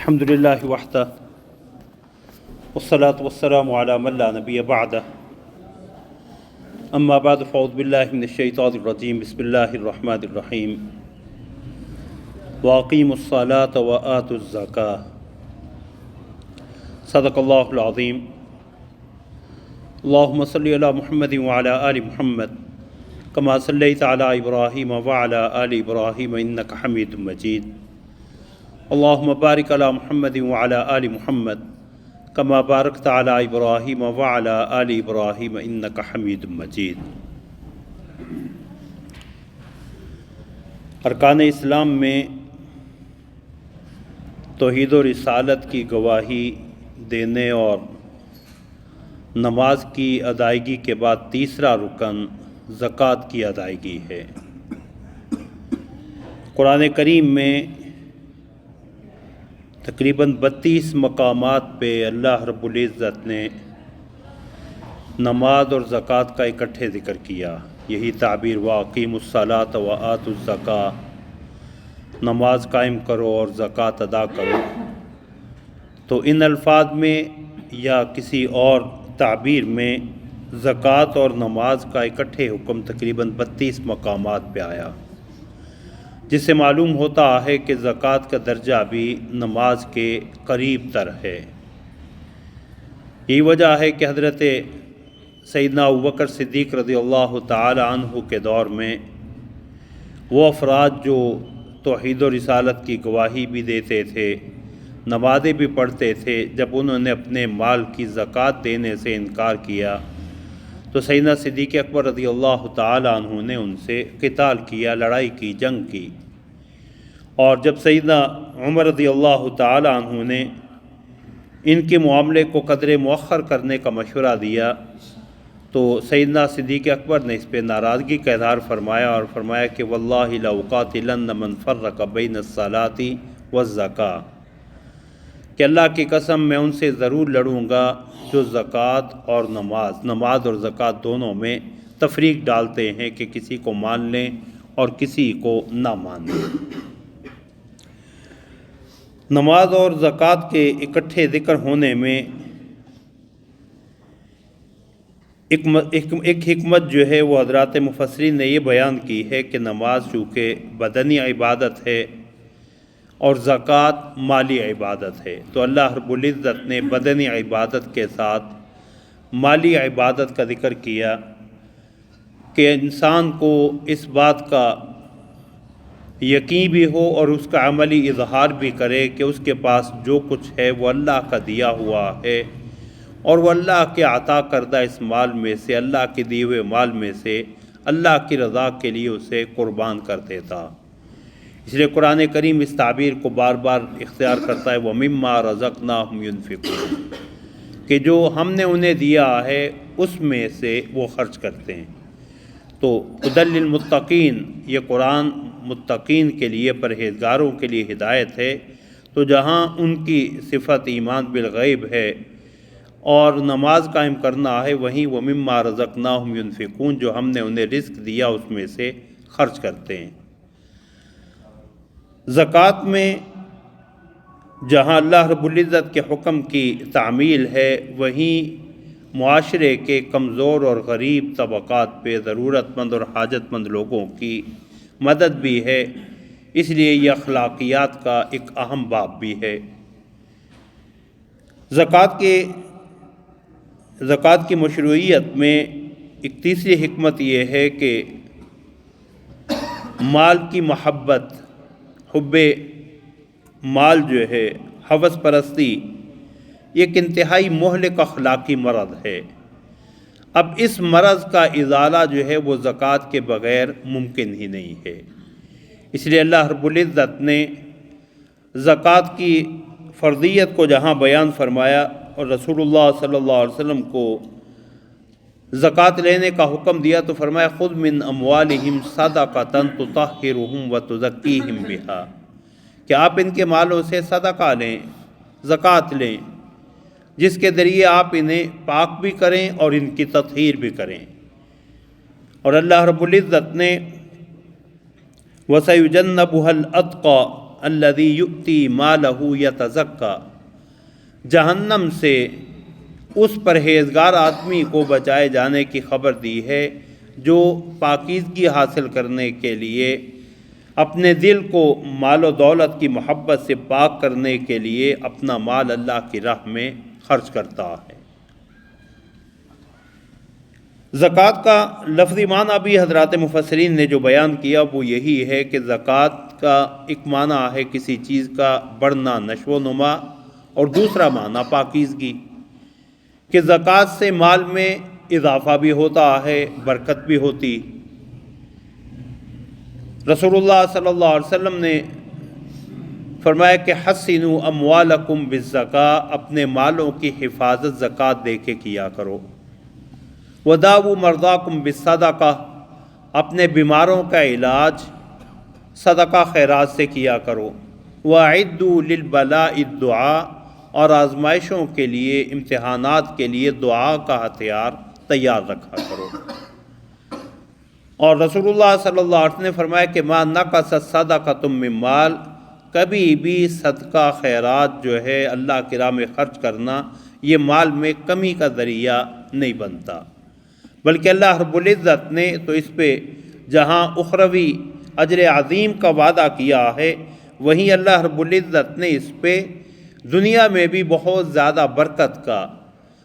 الحمدللہ وحدہ والصلاة والسلام علی من لا نبی بعدہ اما بعد فاعوذ باللہ من الشیطان الرجیم بسم اللہ الرحمن الرحیم واقیموا الصلاة وآتوا الزکاة صدق اللہ العظیم اللہم صلی علی محمد وعلی آل محمد کما صلیت علی ابراہیم وعلی آل ابراہیم انک حمید مجید اللہم بارک علی محمد وعلی آل محمد کما بارکت علی ابراہیم وعلی آل ابراہیم انک حمید مجید۔ ارکان اسلام میں توحید و رسالت کی گواہی دینے اور نماز کی ادائیگی کے بعد تیسرا رکن زکوٰۃ کی ادائیگی ہے۔ قرآن کریم میں تقریباً 32 مقامات پہ اللہ رب العزت نے نماز اور زکوٰۃ کا اکٹھے ذکر کیا۔ یہی تعبیر واقیموا الصلاۃ وآتوا الزکاۃ، نماز قائم کرو اور زکوٰۃ ادا کرو۔ تو ان الفاظ میں یا کسی اور تعبیر میں زکوٰۃ اور نماز کا اکٹھے حکم تقریباً 32 مقامات پہ آیا، جس سے معلوم ہوتا ہے کہ زکوٰۃ کا درجہ بھی نماز کے قریب تر ہے۔ یہی وجہ ہے کہ حضرت سیدنا ابوبکر صدیق رضی اللہ تعالی عنہ کے دور میں وہ افراد جو توحید و رسالت کی گواہی بھی دیتے تھے، نمازیں بھی پڑھتے تھے، جب انہوں نے اپنے مال کی زکوٰۃ دینے سے انکار کیا تو سیدنا صدیق اکبر رضی اللہ تعالی عنہ نے ان سے قتال کیا، لڑائی کی، جنگ کی۔ اور جب سیدنا عمر رضی اللہ تعالی عنہ نے ان کے معاملے کو قدر مؤخر کرنے کا مشورہ دیا تو سیدنا صدیق اکبر نے اس پہ ناراضگی کا اظہار فرمایا اور فرمایا کہ واللہ لأقاتلن من فرق بین الصلاۃ والزکاۃ، کہ اللہ کی قسم میں ان سے ضرور لڑوں گا جو زکوٰۃ اور نماز اور زکوٰۃ دونوں میں تفریق ڈالتے ہیں کہ کسی کو مان لیں اور کسی کو نہ مان لیں۔ نماز اور زکوٰۃ کے اکٹھے ذکر ہونے میں ایک حکمت جو ہے وہ حضرات مفسرین نے یہ بیان کی ہے کہ نماز چونکہ بدنی عبادت ہے اور زکوٰۃ مالی عبادت ہے، تو اللہ رب العزت نے بدنی عبادت کے ساتھ مالی عبادت کا ذکر کیا کہ انسان کو اس بات کا یقین بھی ہو اور اس کا عملی اظہار بھی کرے کہ اس کے پاس جو کچھ ہے وہ اللہ کا دیا ہوا ہے اور وہ اللہ کے عطا کردہ اس مال میں سے، اللہ کے دیے ہوئے مال میں سے اللہ کی رضا کے لیے اسے قربان کر دیتا۔ اس لیے قرآن کریم اس تعبیر کو بار بار اختیار کرتا ہے وَمِمَّا رَزَقْنَاهُمْ يُنْفِقُونَ، کہ جو ہم نے انہیں دیا ہے اس میں سے وہ خرچ کرتے ہیں۔ تو ہدی للمتقین، یہ قرآن متقین کے لیے، پرہیزگاروں کے لیے ہدایت ہے۔ تو جہاں ان کی صفت ایمان بالغیب ہے اور نماز قائم کرنا ہے، وہیں وَمِمَّا رَزَقْنَاهُمْ يُنْفِقُونَ، جو ہم نے انہیں رزق دیا اس میں سے خرچ کرتے ہیں۔ زکوٰۃ میں جہاں اللہ رب العزت کے حکم کی تعمیل ہے، وہیں معاشرے کے کمزور اور غریب طبقات پہ، ضرورت مند اور حاجت مند لوگوں کی مدد بھی ہے، اس لیے یہ اخلاقیات کا ایک اہم باب بھی ہے۔ زکوٰۃ کی مشروعیت میں ایک تیسری حکمت یہ ہے کہ مال کی محبت، حب مال جو ہے، ہوس پرستی، یہ ایک انتہائی مہلک اخلاقی مرض ہے۔ اب اس مرض کا ازالہ جو ہے وہ زکوٰۃ کے بغیر ممکن ہی نہیں ہے۔ اس لیے اللہ رب العزت نے زکوٰۃ کی فرضیت کو جہاں بیان فرمایا اور رسول اللہ صلی اللہ علیہ وسلم کو زکوٰۃ لینے کا حکم دیا تو فرمایا خذ من اموالہم صدقۃ تطہرہم وتزکیہم بہا، کہ آپ ان کے مالوں سے صدقہ لیں، زکوٰۃ لیں، جس کے ذریعے آپ انہیں پاک بھی کریں اور ان کی تطہیر بھی کریں۔ اور اللہ رب العزت نے وَسَيُجَنَّبُهَا الْأَتْقَى، الذی یؤتی مالہ یتزکی، جہنم سے اس پرہیزگار آدمی کو بچائے جانے کی خبر دی ہے جو پاکیزگی حاصل کرنے کے لیے اپنے دل کو مال و دولت کی محبت سے پاک کرنے کے لیے اپنا مال اللہ کی راہ میں خرچ کرتا ہے۔ زکوٰۃ کا لفظی معنی بھی حضرات مفسرین نے جو بیان کیا وہ یہی ہے کہ زکوٰۃ کا ایک معنی ہے کسی چیز کا بڑھنا، نشو و نما، اور دوسرا معنی پاکیزگی، کہ زکوٰۃ سے مال میں اضافہ بھی ہوتا ہے، برکت بھی ہوتی۔ رسول اللہ صلی اللہ علیہ وسلم نے فرمایا کہ حسنوا اموالکم بالزکاۃ، اپنے مالوں کی حفاظت زکوٰۃ دے کے کیا کرو۔ وداؤوا مرضاکم بالصدقہ، اپنے بیماروں کا علاج صدقہ خیرات سے کیا کرو۔ وَأَعِدُّوا لِلْبَلَاءِ الدُّعَاء، اور آزمائشوں کے لیے، امتحانات کے لیے دعا کا ہتھیار تیار رکھا کرو۔ اور رسول اللہ صلی اللہ علیہ وسلم نے فرمایا کہ مَا نَقَصَتْ صَدَقَةٌ مِّن مال، کبھی بھی صدقہ خیرات جو ہے اللہ کی راہ میں خرچ کرنا، یہ مال میں کمی کا ذریعہ نہیں بنتا، بلکہ اللہ رب العزت نے تو اس پہ جہاں اخروی اجر عظیم کا وعدہ کیا ہے، وہیں اللہ رب العزت نے اس پہ دنیا میں بھی بہت زیادہ برکت کا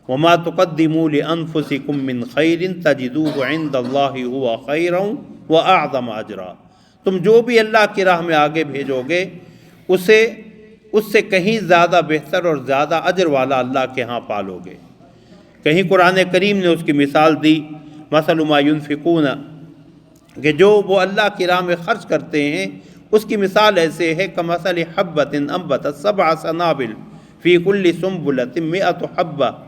وَمَا تُقَدِّمُوا لِأَنفُسِكُم مِّن خَيْرٍ تَجِدُوهُ عِندَ اللَّهِ هُوَ خَيْرًا وَأَعْظَمَ أَجْرًا، تم جو بھی اللہ کی راہ میں آگے بھیجو گے اس سے کہیں زیادہ بہتر اور زیادہ اجر والا اللہ کے ہاں پالو گے۔ کہیں قرآن کریم نے اس کی مثال دی، مثل ما ينفقون، کہ جو وہ اللہ کی راہ میں خرچ کرتے ہیں اس کی مثال ایسے ہے کمثل حبۃ انبتت سبع سنابل فی کل سنبلۃ مئۃ حبۃ،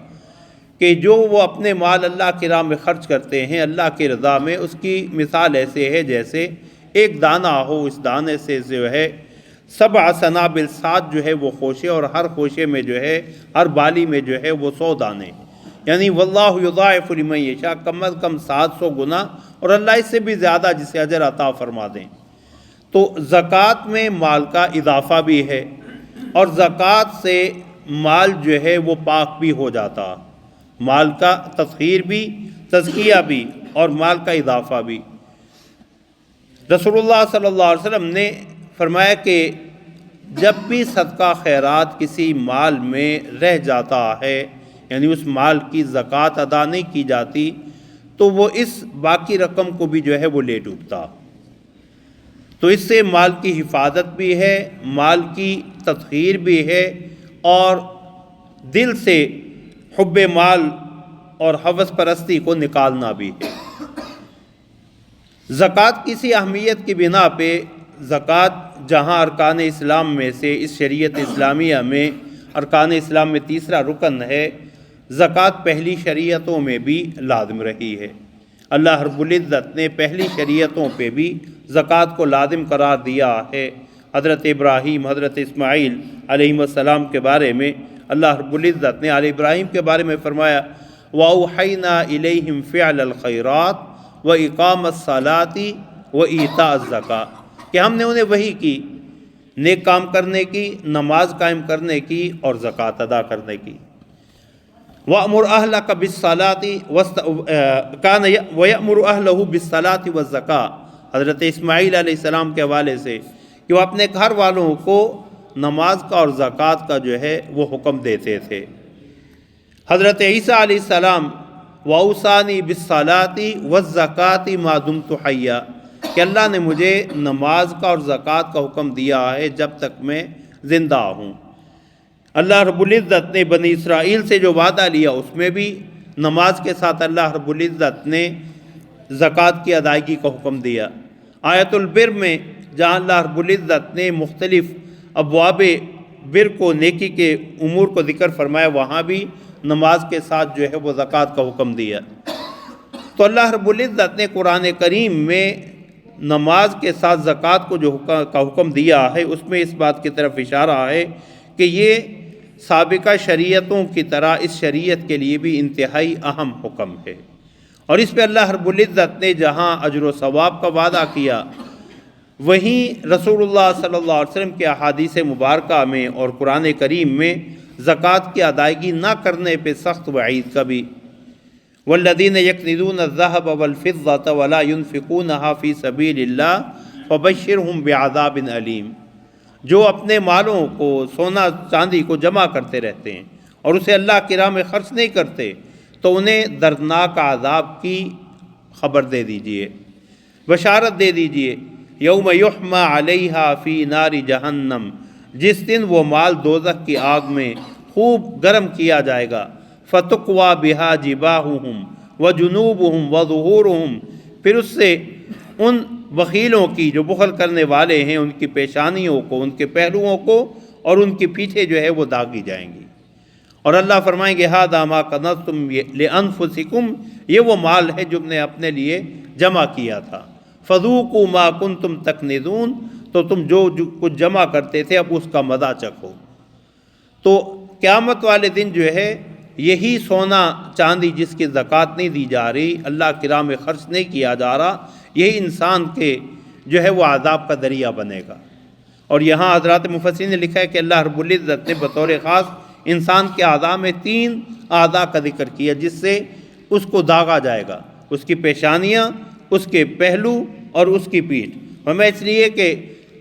کہ جو وہ اپنے مال اللہ کی راہ میں خرچ کرتے ہیں اللہ کی رضا میں، اس کی مثال ایسے ہے جیسے ایک دانہ ہو، اس دانے سے جو ہے سبع سنابل، 7 جو ہے وہ خوشے، اور ہر خوشے میں جو ہے، ہر بالی میں جو ہے وہ 100 دانے، یعنی واللہ یضاعف لمن یشاء، کم از کم 700 گنا، اور اللہ اس سے بھی زیادہ جسے اجر عطا فرما دیں۔ تو زکوٰۃ میں مال کا اضافہ بھی ہے، اور زکوٰۃ سے مال جو ہے وہ پاک بھی ہو جاتا، مال کا تطہیر بھی، تزکیہ بھی، اور مال کا اضافہ بھی۔ رسول اللہ صلی اللہ علیہ وسلم نے فرمایا کہ جب بھی صدقہ خیرات کسی مال میں رہ جاتا ہے، یعنی اس مال کی زکوٰۃ ادا نہیں کی جاتی، تو وہ اس باقی رقم کو بھی جو ہے وہ لے ڈوبتا۔ تو اس سے مال کی حفاظت بھی ہے، مال کی تطہیر بھی ہے، اور دل سے حب مال اور ہوس پرستی کو نکالنا بھی ہے۔ زکوٰۃ کسی اہمیت کی بنا پہ، زکوٰۃ جہاں ارکان اسلام میں سے، اس شریعت اسلامیہ میں ارکان اسلام میں تیسرا رکن ہے، زکوٰۃ پہلی شریعتوں میں بھی لازم رہی ہے۔ اللہ رب العزت نے پہلی شریعتوں پہ بھی زکوٰۃ کو لازم قرار دیا ہے۔ حضرت ابراہیم، حضرت اسماعیل علیہ السلام کے بارے میں اللہ رب العزت نے آل ابراہیم کے بارے میں فرمایا وَأَوْحَيْنَا إِلَيْهِمْ فِعْلَ الْخَيْرَاتِ وَإِقَامَ الصَّلَاةِ وَإِيتَاءَ الزَّكَاةِ، کہ ہم نے انہیں وحی کی نیک کام کرنے کی، نماز قائم کرنے کی، اور زکوٰۃ ادا کرنے کی۔ وَأْمُرْ أَهْلَكَ بِالصَّلَاةِ كَانَ وَيَأْمُرُ أَهْلَهُ بِالصَّلَاةِ وَالزَّكَاةِ، حضرت اسماعیل علیہ السلام کے حوالے سے کہ وہ اپنے گھر والوں کو نماز کا اور زکوٰۃ کا جو ہے وہ حکم دیتے تھے۔ حضرت عیسیٰ علیہ السلام وَأَوْصَانِي بِالصَّلَاةِ وَالزَّكَاةِ مَا دُمْتُ حَيًّا، کہ اللہ نے مجھے نماز کا اور زکوٰۃ کا حکم دیا ہے جب تک میں زندہ ہوں۔ اللہ رب العزت نے بنی اسرائیل سے جو وعدہ لیا اس میں بھی نماز کے ساتھ اللہ رب العزت نے زکوٰۃ کی ادائیگی کا حکم دیا۔ آیت البر میں جہاں اللہ رب العزت نے مختلف ابواب بر کو، نیکی کے امور کو ذکر فرمایا، وہاں بھی نماز کے ساتھ جو ہے وہ زکوٰۃ کا حکم دیا۔ تو اللہ رب العزت نے قرآن کریم میں نماز کے ساتھ زکوٰۃ کو جو کا حکم دیا ہے، اس میں اس بات کی طرف اشارہ ہے کہ یہ سابقہ شریعتوں کی طرح اس شریعت کے لیے بھی انتہائی اہم حکم ہے، اور اس پہ اللہ رب العزت نے جہاں اجر و ثواب کا وعدہ کیا وہیں رسول اللہ صلی اللہ علیہ وسلم کے احادیث مبارکہ میں اور قرآن کریم میں زکوٰۃ کی ادائیگی نہ کرنے پہ سخت وعید کا بھی، والذین یکنزون الذہب والفضة ولا ينفقونها فی سبیل اللہ فبشرہم بعذاب علیم، جو اپنے مالوں کو، سونا چاندی کو جمع کرتے رہتے ہیں اور اسے اللہ کی راہ میں خرچ نہیں کرتے تو انہیں دردناک عذاب کی خبر دے دیجئے، بشارت دے دیجئے۔ یوم یحمى علیہا فی نار جہنم، جس دن وہ مال دوزخ کی آگ میں خوب گرم کیا جائے گا، فتقوی بہا جباہہم وجنوبہم وظہورہم، پھر اس سے ان بخیلوں کی جو بخل کرنے والے ہیں ان کی پیشانیوں کو، ان کے پہلوؤں کو اور ان کی پیٹھیں جو ہے وہ داغی جائیں گی، اور اللہ فرمائیں گے ھذا ما کنزتم لانفسکم، یہ وہ مال ہے جو تم نے اپنے لیے جمع کیا تھا، فذوقوا ما کنتم تکنزون، تو تم جو کچھ جمع کرتے تھے اب اس کا مزہ چکھو۔ تو قیامت والے دن جو ہے یہی سونا چاندی جس کی زکوٰۃ نہیں دی جا رہی، اللہ کی راہ میں خرچ نہیں کیا جا رہا، یہی انسان کے جو ہے وہ عذاب کا ذریعہ بنے گا۔ اور یہاں حضرات مفسرین نے لکھا ہے کہ اللہ رب العزت نے بطور خاص انسان کے اعضاء میں 3 اعضاء کا ذکر کیا جس سے اس کو داغا جائے گا، اس کی پیشانیاں، اس کے پہلو اور اس کی پیٹھ۔ ہمیں اس لیے کہ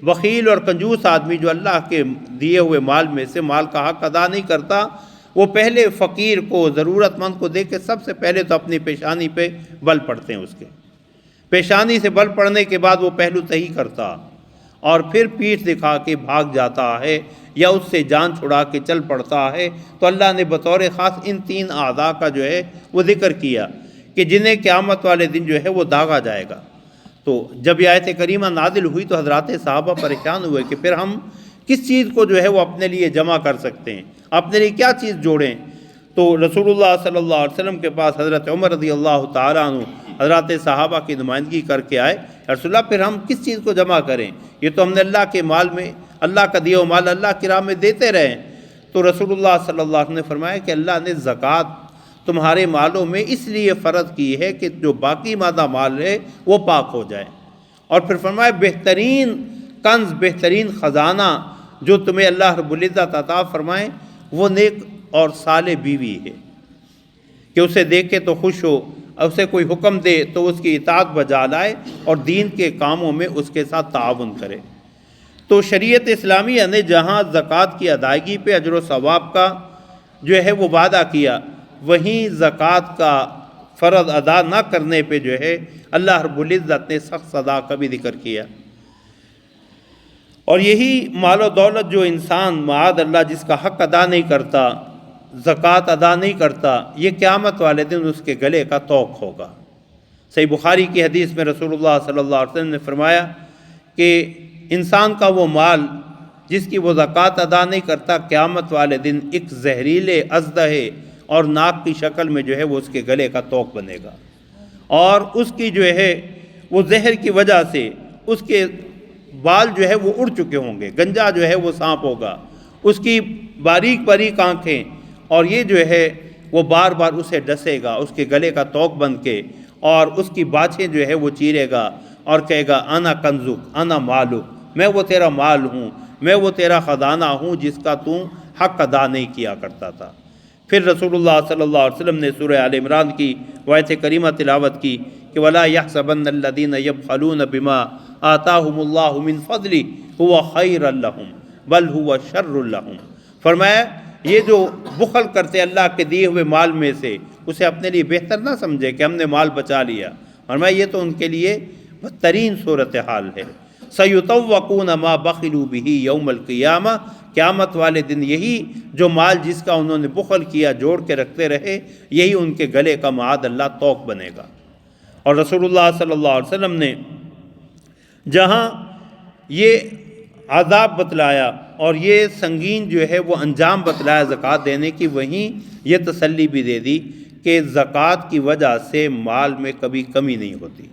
بخیل اور کنجوس آدمی جو اللہ کے دیے ہوئے مال میں سے مال کا حق ادا نہیں کرتا، وہ پہلے فقیر کو، ضرورت مند کو دے کے سب سے پہلے تو اپنی پیشانی پہ بل پڑتے ہیں، اس کے پیشانی سے بل پڑنے کے بعد وہ پہلو صحیح کرتا اور پھر پیٹھ دکھا کے بھاگ جاتا ہے یا اس سے جان چھڑا کے چل پڑتا ہے۔ تو اللہ نے بطور خاص ان 3 اعضاء کا جو ہے وہ ذکر کیا کہ جنہیں قیامت والے دن جو ہے وہ داغا جائے گا۔ تو جب یہ آیت کریمہ نازل ہوئی تو حضرات صحابہ پریشان ہوئے کہ پھر ہم کس چیز کو جو ہے وہ اپنے لیے جمع کر سکتے ہیں، اپنے لیے کیا چیز جوڑیں؟ تو رسول اللہ صلی اللہ علیہ وسلم کے پاس حضرت عمر رضی اللہ تعالیٰ عنہ حضرات صحابہ کی نمائندگی کر کے آئے، رسول اللہ پھر ہم کس چیز کو جمع کریں؟ یہ تو ہم نے اللہ کے مال میں، اللہ کا دیا ہوا مال اللہ کی راہ میں دیتے رہیں۔ تو رسول اللہ صلی اللہ علیہ وسلم نے فرمایا کہ اللہ نے زکوٰۃ تمہارے مالوں میں اس لیے فرض کی ہے کہ جو باقی مادہ مال ہے وہ پاک ہو جائے، اور پھر فرمایا بہترین کنز، بہترین خزانہ جو تمہیں اللہ رب العزت عطا فرمائے وہ نیک اور صالح بیوی ہے کہ اسے دیکھے تو خوش ہو، اسے کوئی حکم دے تو اس کی اطاعت بجا لائے اور دین کے کاموں میں اس کے ساتھ تعاون کرے۔ تو شریعت اسلامیہ نے جہاں زکوٰۃ کی ادائیگی پہ اجر و ثواب کا جو ہے وہ وعدہ کیا، وہیں زکوٰۃ کا فرض ادا نہ کرنے پہ جو ہے اللہ رب العزت نے سخت سزا کا بھی ذکر کیا۔ اور یہی مال و دولت جو انسان معاذ اللہ جس کا حق ادا نہیں کرتا، زکوٰۃ ادا نہیں کرتا، یہ قیامت والے دن اس کے گلے کا طوق ہوگا۔ صحیح بخاری کی حدیث میں رسول اللہ صلی اللہ علیہ وسلم نے فرمایا کہ انسان کا وہ مال جس کی وہ زکوٰۃ ادا نہیں کرتا، قیامت والے دن ایک زہریلے اژدہے اور ناک کی شکل میں جو ہے وہ اس کے گلے کا طوق بنے گا، اور اس کی جو ہے وہ زہر کی وجہ سے اس کے بال جو ہے وہ اڑ چکے ہوں گے، گنجا جو ہے وہ سانپ ہوگا، اس کی باریک باریک آنکھیں، اور یہ جو ہے وہ بار بار اسے ڈسے گا اس کے گلے کا طوق بن کے، اور اس کی باچھیں جو ہے وہ چیرے گا اور کہے گا انا کنزک انا مالک، میں وہ تیرا مال ہوں، میں وہ تیرا خزانہ ہوں جس کا تو حق ادا نہیں کیا کرتا تھا۔ پھر رسول اللہ صلی اللہ علیہ وسلم نے سورہ آل عمران کی آیت کریمہ تلاوت کی کہ وَلَا يَحْسَبَنَّ الَّذِينَ يَبْخَلُونَ بِمَا آتَاهُمُ اللَّهُ مِنْ فَضْلِهِ هُوَ خَيْرًا لَهُمْ بَلْ هُوَ شَرٌّ لَهُمْ، فرمایا یہ جو بخل کرتے اللہ کے دیے ہوئے مال میں سے اسے اپنے لیے بہتر نہ سمجھے کہ ہم نے مال بچا لیا، فرمایا یہ تو ان کے لیے بدترین صورتحال ہے۔ سَيُطَوَّقُونَ مَا بَخِلُوا بِهِ يَوْمَ الْقِيَامَةِ، قیامت والے دن یہی جو مال جس کا انہوں نے بخل کیا جوڑ کے رکھتے رہے، یہی ان کے گلے کا معاذ اللہ طوق بنے گا۔ اور رسول اللہ صلی اللہ علیہ وسلم نے جہاں یہ عذاب بتلایا اور یہ سنگین جو ہے وہ انجام بتلایا زکوٰۃ دینے کی، وہیں یہ تسلی بھی دے دی کہ زکوٰۃ کی وجہ سے مال میں کبھی کمی نہیں ہوتی۔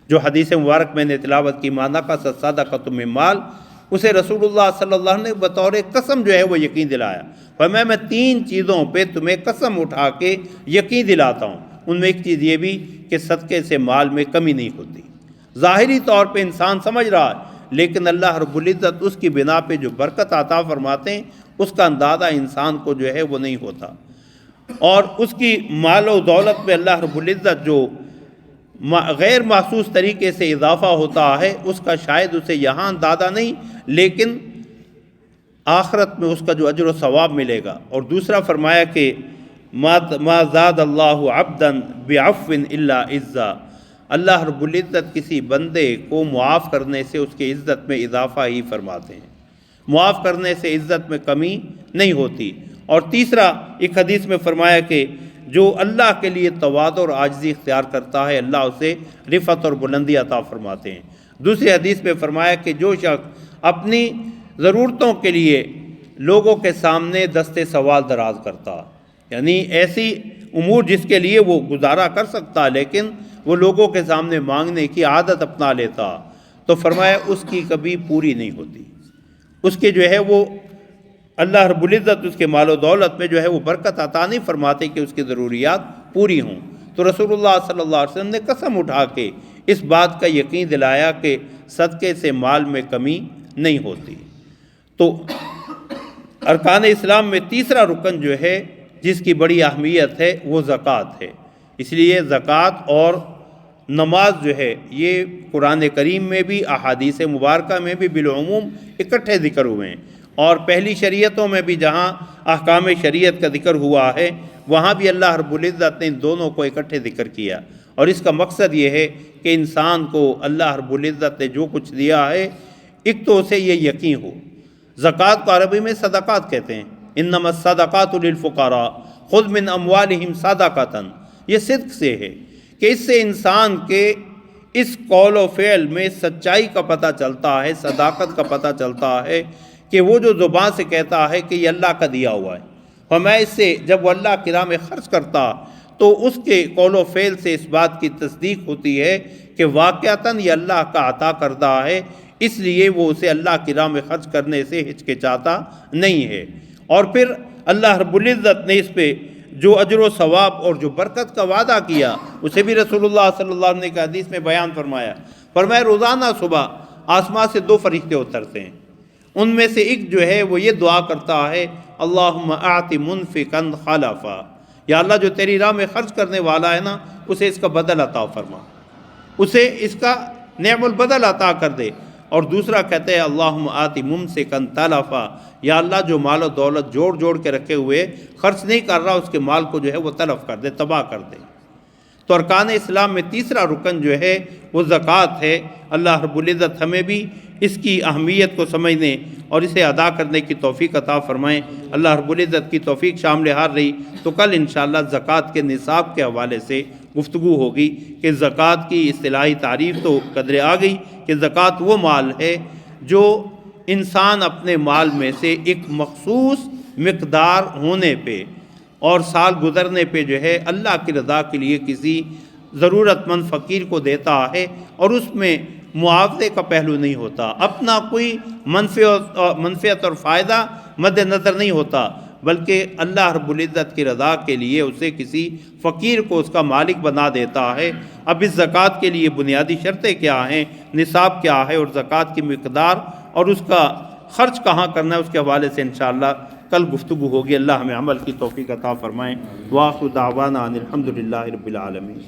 جو حدیث مبارک میں نے تلاوت کی، مانا کا صدقۃ من مال، اسے رسول اللہ صلی اللہ علیہ وسلم نے بطور قسم جو ہے وہ یقین دلایا، فرمایا میں 3 چیزوں پہ تمہیں قسم اٹھا کے یقین دلاتا ہوں، ان میں ایک چیز یہ بھی کہ صدقے سے مال میں کمی نہیں ہوتی۔ ظاہری طور پہ انسان سمجھ رہا ہے، لیکن اللہ رب العزت اس کی بنا پہ جو برکت عطا فرماتے ہیں اس کا اندازہ انسان کو جو ہے وہ نہیں ہوتا، اور اس کی مال و دولت میں اللہ رب العزت جو غیر محسوس طریقے سے اضافہ ہوتا ہے اس کا شاید اسے یہاں اندازہ نہیں، لیکن آخرت میں اس کا جو اجر و ثواب ملے گا۔ اور دوسرا فرمایا کہ ما زاد اللہ عبدا بعفو الا عزا، اللہ رب العزت کسی بندے کو معاف کرنے سے اس کی عزت میں اضافہ ہی فرماتے ہیں، معاف کرنے سے عزت میں کمی نہیں ہوتی۔ اور تیسرا ایک حدیث میں فرمایا کہ جو اللہ کے لیے تواضع اور عاجزی اختیار کرتا ہے اللہ اسے رفعت اور بلندی عطا فرماتے ہیں۔ دوسری حدیث میں فرمایا کہ جو شخص اپنی ضرورتوں کے لیے لوگوں کے سامنے دستے سوال دراز کرتا، یعنی ایسی امور جس کے لیے وہ گزارا کر سکتا لیکن وہ لوگوں کے سامنے مانگنے کی عادت اپنا لیتا، تو فرمایا اس کی کبھی پوری نہیں ہوتی، اس کے جو ہے وہ اللہ رب العزت اس کے مال و دولت میں جو ہے وہ برکت عطا نہیں فرماتے کہ اس کی ضروریات پوری ہوں۔ تو رسول اللہ صلی اللہ علیہ وسلم نے قسم اٹھا کے اس بات کا یقین دلایا کہ صدقے سے مال میں کمی نہیں ہوتی۔ تو ارکان اسلام میں تیسرا رکن جو ہے جس کی بڑی اہمیت ہے وہ زکوٰۃ ہے، اس لیے زکوٰۃ اور نماز جو ہے یہ قرآن کریم میں بھی احادیث مبارکہ میں بھی بالعموم اکٹھے ذکر ہوئے ہیں، اور پہلی شریعتوں میں بھی جہاں احکام شریعت کا ذکر ہوا ہے وہاں بھی اللہ رب العزت نے ان دونوں کو اکٹھے ذکر کیا، اور اس کا مقصد یہ ہے کہ انسان کو اللہ رب العزت نے جو کچھ دیا ہے ایک تو اسے یہ یقین ہو۔ زکوٰۃ کو عربی میں صدقات کہتے ہیں، انما الصدقات للفقراء خذ من اموالہم صدقۃ، یہ صدق سے ہے کہ اس سے انسان کے اس قول و فعل میں سچائی کا پتہ چلتا ہے، صداقت کا پتہ چلتا ہے کہ وہ جو زبان سے کہتا ہے کہ یہ اللہ کا دیا ہوا ہے، اور میں اس سے جب وہ اللہ کی راہ میں خرچ کرتا تو اس کے قول و فعل سے اس بات کی تصدیق ہوتی ہے کہ واقعتاً یہ اللہ کا عطا کردہ ہے، اس لیے وہ اسے اللہ کی راہ میں خرچ کرنے سے ہچکچاتا نہیں ہے۔ اور پھر اللہ رب العزت نے اس پہ جو اجر و ثواب اور جو برکت کا وعدہ کیا اسے بھی رسول اللہ صلی اللہ علیہ وسلم نے حدیث میں بیان فرمایا روزانہ صبح آسمان سے 2 فرشتے اترتے ہیں، ان میں سے ایک جو ہے وہ یہ دعا کرتا ہے اللہم اعط منفقا خلفا، یا اللہ جو تیری راہ میں خرچ کرنے والا ہے نا اسے اس کا بدل عطا فرما، اسے اس کا نعم البدل عطا کر دے۔ اور دوسرا کہتے ہیں اللہم آت ممسکا تلفا، یا اللہ جو مال و دولت جوڑ کے رکھے ہوئے خرچ نہیں کر رہا اس کے مال کو جو ہے وہ تلف کر دے، تباہ کر دے۔ تو ارکان اسلام میں تیسرا رکن جو ہے وہ زکوٰۃ ہے۔ اللہ رب العزت ہمیں بھی اس کی اہمیت کو سمجھنے اور اسے ادا کرنے کی توفیق عطا فرمائیں۔ اللہ رب العزت کی توفیق شامل حال رہی تو کل انشاءاللہ زکوٰۃ کے نصاب کے حوالے سے گفتگو ہوگی کہ زکوٰۃ کی اصطلاحی تعریف تو قدرے آ گئی کہ زکوٰۃ وہ مال ہے جو انسان اپنے مال میں سے ایک مخصوص مقدار ہونے پہ اور سال گزرنے پہ جو ہے اللہ کی رضا کے لیے کسی ضرورت مند فقیر کو دیتا ہے، اور اس میں معاوضے کا پہلو نہیں ہوتا، اپنا کوئی منفعت اور فائدہ مد نظر نہیں ہوتا، بلکہ اللہ رب العزت کی رضا کے لیے اسے کسی فقیر کو اس کا مالک بنا دیتا ہے۔ اب اس زکوٰۃ کے لیے بنیادی شرطیں کیا ہیں، نصاب کیا ہے، اور زکوٰۃ کی مقدار اور اس کا خرچ کہاں کرنا ہے اس کے حوالے سے انشاءاللہ کل گفتگو ہوگی۔ اللہ ہمیں عمل کی توفیق عطا فرمائیں۔ وآخر دعوانا ان الحمد للہ رب العالمین۔